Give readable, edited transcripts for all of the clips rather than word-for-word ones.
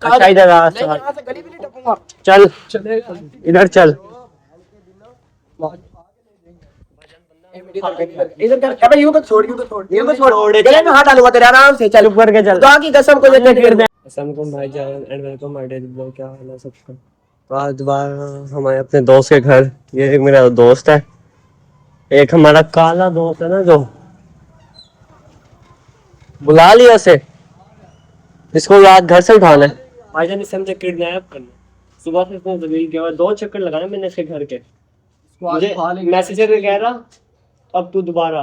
अच्छा इधर आ, गली भी नहीं टपूंगा। चल चलेगा इधर चल। इधर कर, अबे यूं तो छोड़ छोड़ गले में हाथ डालूंगा तेरे, आराम से चल। चुप करके चल। खुदा की कसम को अस्सलाम भाईजान and welcome my daily blog. क्या हाल है सबका? तो आज दोबारा हमारे अपने दोस्त के घर। ये एक मेरा दोस्त है, एक हमारा काला दोस्त है ना जो बुला लिया उसे, इसको याद घर से उठाना है। भाईजान इसे हमने किडनैप करना। सुबह से इसने जमीन के बाद 2 चक्कर लगाए मैंने इसके घर के। मुझे मैसेज करके कह रहा अब तू दोबारा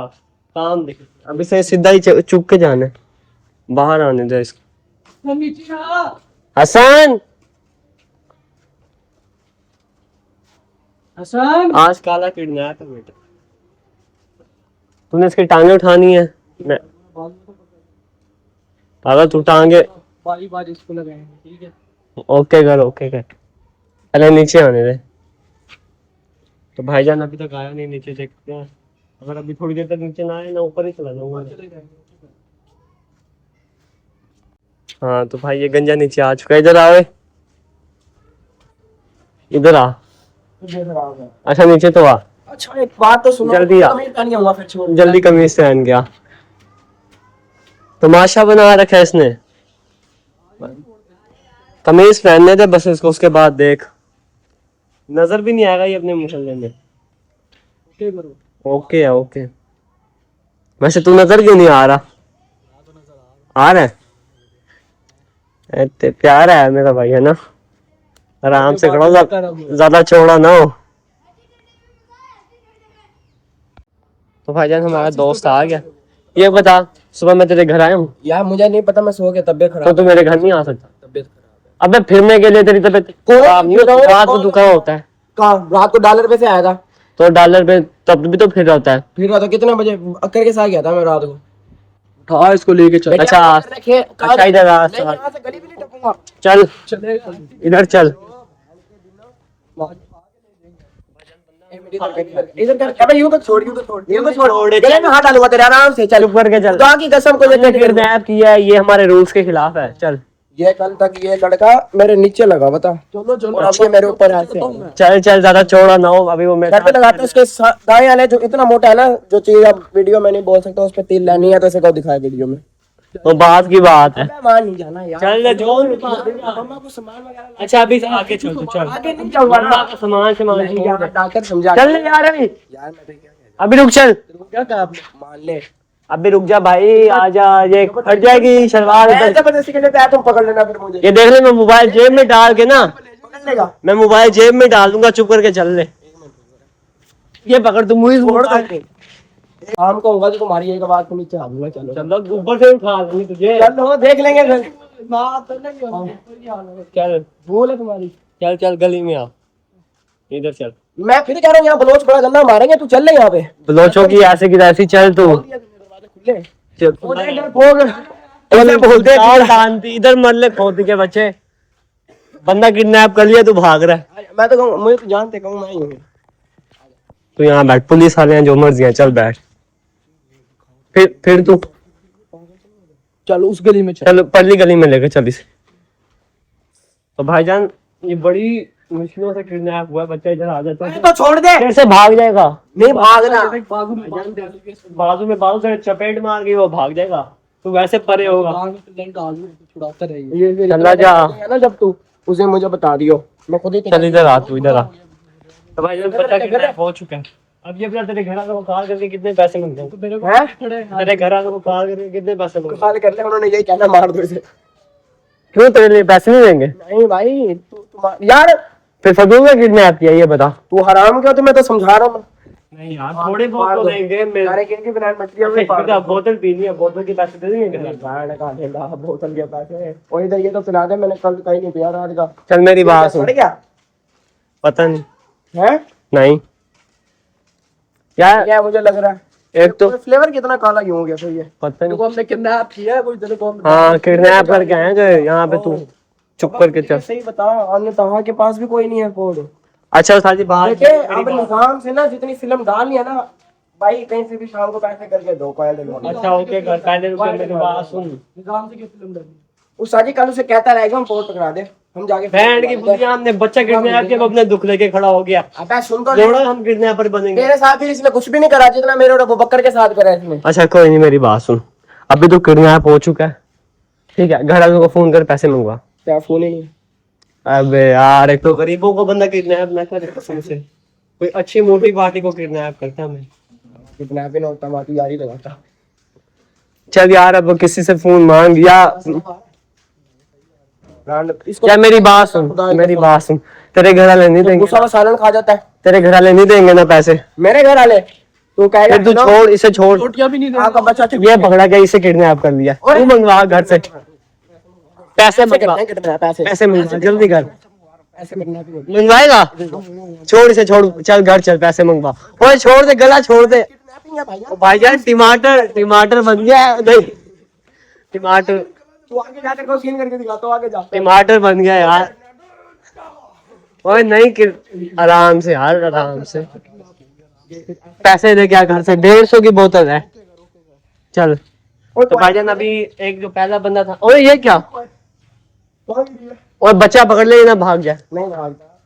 काम देख। अब इसे सीधा ही चुप के जाना है, बाहर आने दे इसको। हसन हसन आज काला किडनैप है बेटा, तूने इसकी टांगे उठानी है। मैं पागल, तू टांगे बारी बारी इसको लगाएंगे, ठीक है? ओके कर पहले नीचे आने दे। तो भाईजान अभी तक आया नहीं, नीचे देखते हैं। अगर अभी थोड़ी देर तक नीचे ना आए ना ऊपर ही चला जाऊंगा। हाँ तो भाई ये गंजा नीचे आ चुका है। इधर आओ, इधर आ। अच्छा नीचे तो आ। अच्छा एक बात तो सुनो, जल्दी आ। फिर छोड़ जल्दी कमीज पहन गया। तमाशा बना रखा है इसने। कमीज पहनने दे बस इसको, उसके बाद देख। नजर भी नहीं आएगा ये अपने मुसल्ले में। ओके है ओके। वैसे तू नजर क्यों नहीं आ रहा? आ रहा है? प्यारा है मेरा भाई, है ना? आराम से खड़ो, ज्यादा चौड़ा ना हो। तो भाईजान हमारा दोस्त आ गया। ये बता, सुबह मैं तेरे घर आया हूँ? यार मुझे नहीं पता, मैं सो गया, तबीयत खराब। तो तू मेरे घर नहीं आ सकता? तबीयत खराब अबे फिरने के लिए तेरी तबीयत खराब नहीं होती? रात को तू कहाँ होता है? कहाँ? रात को डॉलर पे से आया था। तो डॉलर पे तब भी तो फिर होता है। फिर रहा था कितने बजे? अक्कर के साथ गया था मैं रात को। उठा इसको लेके चल। अच्छा अच्छा इधर आ, गली भी नहीं टपूंगा। चल चलेगा इधर चल। इधर कर, अबे यूं तो छोड़ गले में हाथ डालूंगा तेरे, आराम से चल। चुप करके चल। खुदा की कसम को किडनैप किया है, ये हमारे रूल्स के खिलाफ है। चल ये कल तक ये लड़का मेरे नीचे लगा, बता। चलो और अब ये मेरे ऊपर ऐसे चल ज्यादा चौड़ा ना हो। अभी वो मेरे घर पे लगाते उसके दाएं वाले जो इतना मोटा है ना, जो चीज अब वीडियो में नहीं बोल सकता, उस पे तिल नहीं है तो इसे को दिखाए वीडियो में। तो बात की बात है। मान नहीं जाना यार। चल जो मम्मा को सामान वगैरह। अच्छा अभी आगे चल तू, चल आगे नहीं जाऊंगा मम्मा का सामान नहीं यार, डॉक्टर समझा। चल यार अभी यार मैं क्या अभी रुक चल। क्या कहा आपने? मान ले अभी रुक जा भाई, आजा। ये हट जाएगी शलवार। जबरदस्ती के लिए आया, तुम पकड़ लेना फिर मुझे। ये देख ले, मैं मोबाइल जेब में डाल के ना, पकड़ लेगा। मैं मोबाइल जेब में डाल दूंगा। चुप करके चल ले। ये पकड़, तू मुझे छोड़ दो। शाम को होगा तो तुम्हारी एक बात को नीचे आ दूंगा। चलो चल ऊपर से उठा लूंगी तुझे। चलो देख लेंगे फिर। चल भूल है तुम्हारी। चल गली में आ, इधर चल। मैं फिर कह रहा हूँ यहाँ बलोच बड़ा गंदा मारेंगे, तू चल ले यहाँ पे। बलोचों की ऐसे की तैसी चल तू। बोलते इधर मर ले खोती के बच्चे। बंदा किडनैप कर लिया, तू भाग रहा है। मैं तो कहूँ, मुझे तो जानते कहूँ मैं ही हूँ। तू यहाँ बैठ, पुलिस वाले हैं जो मर्जी हैं, चल बैठ। फिर तू चल उस गली में चल, पल्ली गली में लेके चल इसे। तो भाईजान ये बड़ी मुश्किलों से किडनैप हुआ बच्चा। इधर आ जाता है तो छोड़ दे। कैसे भाग जाएगा? नहीं भागना। बाजू में बाजू से चपेट मार के वो भाग जाएगा। तू वैसे परे होगा। चला जा ना, जब तू उसे मुझे बता दियो, मैं खुद ही। चल इधर आ, तू इधर आ। तो भाई बच्चा किडनैप हो चुका है। अब ये अपना तेरे घर आकर कॉल करके कितने पैसे मिलते हैं? तेरे घर आकर कॉल करके कितने पैसे मिलते हैं? कॉल कर ले, उन्होंने यही कहना, मार दो इसे। क्यों, तेरे लिए पैसे नहीं देंगे? नहीं भाई तू यार फिर फजूल का किडनैप किया, ये बता। तू हराम क्यों? तो मैं तो समझा रहा हूँ। नहीं यार थोड़े बहुत तो देंगे। बोतल पीनी है, बोतल के पैसे दे देंगे। बोतल के पैसे और इधर ये तो सुना दे, मैंने कल कहीं नहीं पिया रात का। चल मेरी बात सुन। क्या पता नहीं है? नहीं यार, क्या मुझे लग रहा है एक तो फ्लेवर कितना काला क्यों हो गया? फिर ये पता नहीं। हमने किडनैप किया है, कोई तेरे को। हाँ किडनैप करके आए जो यहाँ पे। तू चुप करके चल। सही बता, अन्य तहा के पास भी कोई नहीं है कोड। अच्छा सारी बात अब निजाम से ना जितनी फिल्म डालनी है ना भाई, कहीं से भी शाम को पैसे करके दो। अच्छा ओके कर, पहले रुक मेरी बात सुन। निजाम से क्या फिल्म डालनी? उस्ताद जी कल उसे कहता रहेगा हम फोन पकड़ा दे, हम जाके बैंड की बुनियाद हमने बच्चा किडनैप किया, वो अपने दुख लेके खड़ा हो गया। अबे सुन तो जोड़ा हम किडनैपर बनेंगे। मेरे साथ भी इसने कुछ भी नहीं करा जितना मेरे और अबू बकर के साथ करा इसने। अच्छा कोई नहीं, मेरी बात सुन, अभी तो किडनैप हो चुका है, ठीक है, घर वालों को फोन कर पैसे मंगवा। क्या फोन ही अबे यार, एक तो गरीबों को बंदा किडनैप ना करे कसम से, कोई अच्छी मोटी पार्टी को किडनैप करता मैं। कितना भी ना होता मातू यार ही लगाता। चल यार अब किसी से फोन मांग या मेरी बात सुन, मेरी बात सुन, तेरे घर वाले नहीं देंगे, गुस्सा सालन खा जाता है। तेरे घर वाले नहीं देंगे ना पैसे, मेरे घर वाले तू कहेगा फिर तू छोड़, इसे छोड़, रोटियां भी नहीं देगा बच्चा। ये पकड़ा गया, इसे किडनैप कर लिया, तू मंगवा घर से पैसे, मंगवा पैसे पैसे मंगवा जल्दी कर, ऐसे करना भी मंगवाएगा, छोड़ इसे, छोड़, चल घर चल, पैसे मंगवा। ओए छोड़ दे, गला छोड़ दे भाईजान, टमाटर टमाटर बन गया है, नहीं टमाटर, तू आगे जाके को सीन करके दिखा, तो आगे जा। टमाटर बन गया यार। ओए नहीं कि आराम से यार, आराम से, पैसे दे क्या घर से, 150 की बोतल है, चल। तो भाईजान अभी एक जो पहला बंदा था, ओए ये क्या, और बच्चा पकड़ ले ना, भाग गया। नहीं भागता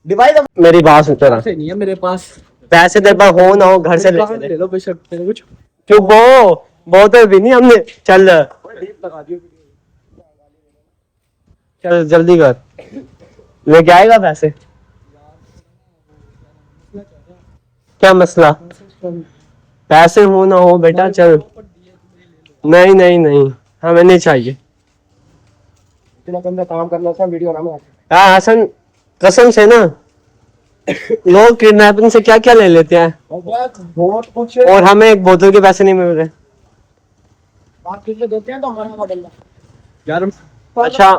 डिवाइस मेरी बात सुन, तेरा नहीं है मेरे पास, पैसे तेरे पास हो ना हो घर से ले ले लो बेशक तेरे कुछ चुप हो, बोतल भी नहीं हमने, चल लगा दियो। चल जल्दी कर, लेके आएगा पैसे, क्या मसला, पैसे हो ना हो बेटा, चल। नहीं नहीं नहीं, हमें नहीं चाहिए। इतना गंदा काम करना था वीडियो ना में। हाँ हसन, कसम से ना, लोग किडनैपिंग से क्या क्या ले लेते हैं, बहुत कुछ और हमें एक बोतल के पैसे नहीं मिल रहे। बात करके देते हैं तो हमारा मॉडल यार। अच्छा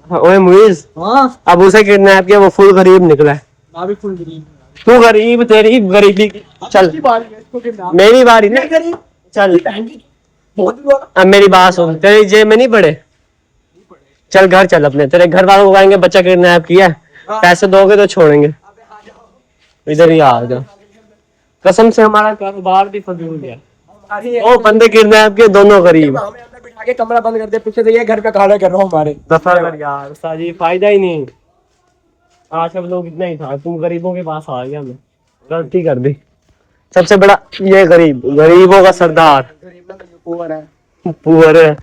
ओए मुइज, हां अब उसे किडनैप किया, वो फुल गरीब निकला है। मैं भी फुल गरीब, तू गरीब, तेरी गरीबी, चल मेरी बारी नहीं, गरीब चल बहुत हुआ। अब मेरी बात सुन, तेरी जेब में नहीं पड़े, चल घर चल अपने, तेरे घर वालों को कहेंगे बच्चा किडनैप किया है, पैसे दोगे तो छोड़ेंगे, इधर ही आ जा, कसम से हमारा कारोबार भी फंस गया। ओ बंदे किडनैप के, दोनों गरीब, हमें अंदर बिठा के कमरा बंद कर दे, पीछे से ये घर पे खाना कर रहा हूं हमारे। दफा कर यार साजी, फायदा ही नहीं, आज सब लोग इतना ही था, तू गरीबों के पास आ गया, मैं गलती कर दी, सबसे बड़ा ये गरीब, गरीबों का सरदार, गरीब ना ऊपर है पुअर है।